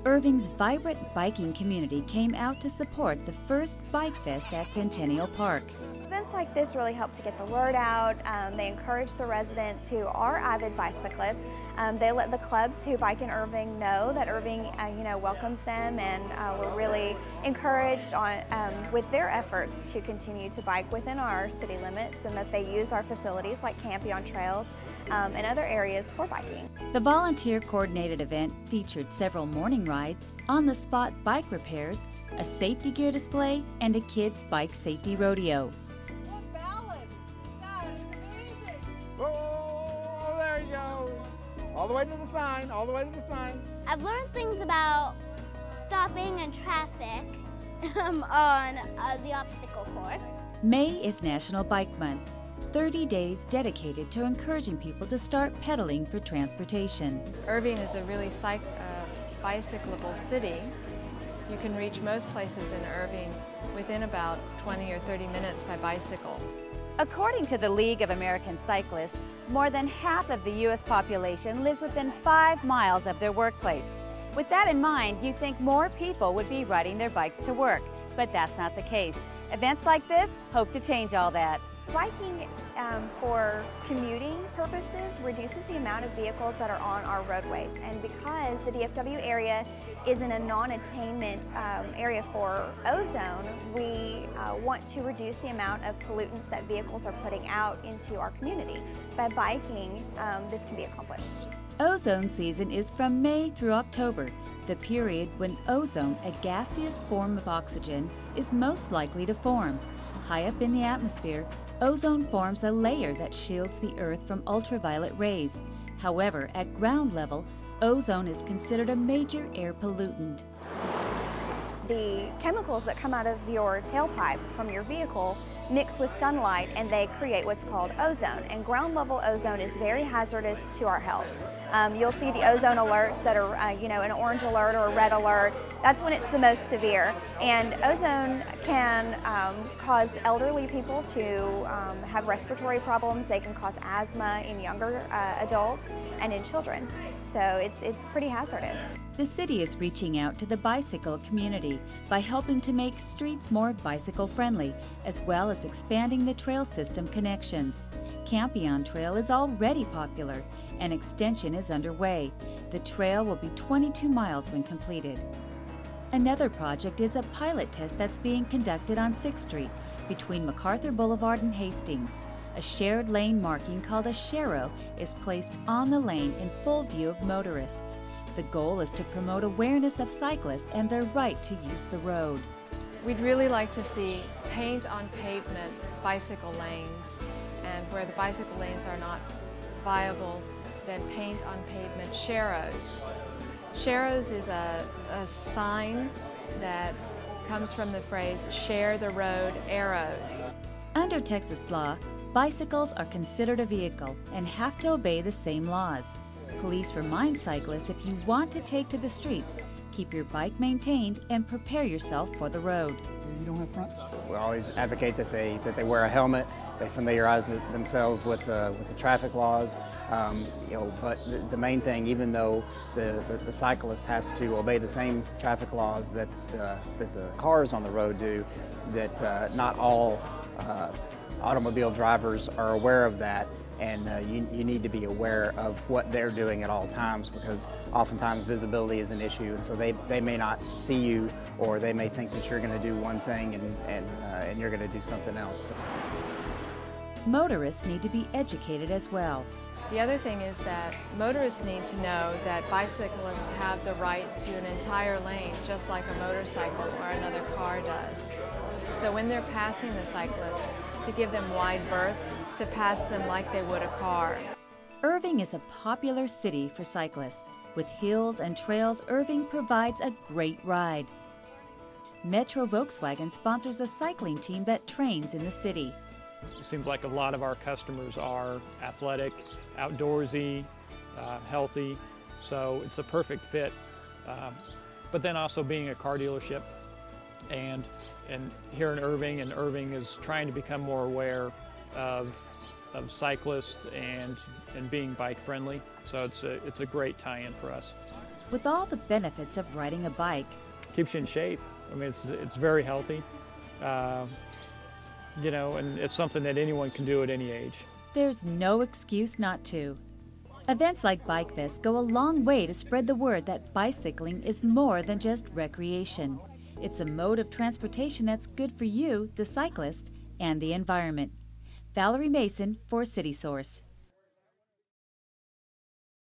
Irving's vibrant biking community came out to support the first Bike Fest at Centennial Park. Events like this really help to get the word out. They encourage the residents who are avid bicyclists. They let the clubs who bike in Irving know that Irving welcomes them, and we're really encouraged with their efforts to continue to bike within our city limits, and that they use our facilities like Campion Trails and other areas for biking. The volunteer coordinated event featured several morning rides, on-the-spot bike repairs, a safety gear display, and a kids' bike safety rodeo. Oh, there you go. All the way to the sign, all the way to the sign. I've learned things about stopping and traffic on the obstacle course. May is National Bike Month, 30 days dedicated to encouraging people to start pedaling for transportation. Irving is a really bicyclable city. You can reach most places in Irving within about 20 or 30 minutes by bicycle. According to the League of American Cyclists, more than half of the U.S. population lives within 5 miles of their workplace. With that in mind, you'd think more people would be riding their bikes to work, but that's not the case. Events like this hope to change all that. Biking for commuting purposes reduces the amount of vehicles that are on our roadways, and because the DFW area is in a non-attainment area for ozone, we want to reduce the amount of pollutants that vehicles are putting out into our community. By biking, this can be accomplished. Ozone season is from May through October, the period when ozone, a gaseous form of oxygen, is most likely to form. High up in the atmosphere, ozone forms a layer that shields the Earth from ultraviolet rays. However, at ground level, ozone is considered a major air pollutant. The chemicals that come out of your tailpipe from your vehicle mix with sunlight, and they create what's called ozone. And ground level ozone is very hazardous to our health. You'll see the ozone alerts that are, an orange alert or a red alert. That's when it's the most severe. And ozone can cause elderly people to have respiratory problems. They can cause asthma in younger adults and in children. So it's pretty hazardous. The city is reaching out to the bicycle community by helping to make streets more bicycle-friendly, as well as expanding the trail system connections. Campion Trail is already popular. An extension is underway. The trail will be 22 miles when completed. Another project is a pilot test that's being conducted on 6th Street between MacArthur Boulevard and Hastings. A shared lane marking called a sharrow is placed on the lane in full view of motorists. The goal is to promote awareness of cyclists and their right to use the road. We'd really like to see paint on pavement bicycle lanes, and where the bicycle lanes are not viable, then paint on pavement sharrows. Sharrows is a sign that comes from the phrase, share the road arrows. Under Texas law, bicycles are considered a vehicle and have to obey the same laws. Police remind cyclists if you want to take to the streets, keep your bike maintained and prepare yourself for the road. You don't have fronts? We always advocate that they wear a helmet, they familiarize themselves with the traffic laws. But the main thing, even though the cyclist has to obey the same traffic laws that the cars on the road do, that not all automobile drivers are aware of that. And you need to be aware of what they're doing at all times, because oftentimes visibility is an issue, and so they may not see you, or they may think that you're going to do one thing and you're going to do something else. Motorists need to be educated as well. The other thing is that motorists need to know that bicyclists have the right to an entire lane, just like a motorcycle or another car does. So when they're passing the cyclists, to give them wide berth, to pass them like they would a car. Irving is a popular city for cyclists. With hills and trails, Irving provides a great ride. Metro Volkswagen sponsors a cycling team that trains in the city. It seems like a lot of our customers are athletic, outdoorsy, healthy, so it's a perfect fit. But then also being a car dealership, and here in Irving, and Irving is trying to become more aware of cyclists and being bike friendly, so it's a great tie-in for us. with all the benefits of riding a bike. Keeps you in shape. I mean, it's very healthy, you know, and it's something that anyone can do at any age. There's no excuse not to. Events like Bike Fest go a long way to spread the word that bicycling is more than just recreation. It's a mode of transportation that's good for you, the cyclist, and the environment. Valerie Mason for CitySource.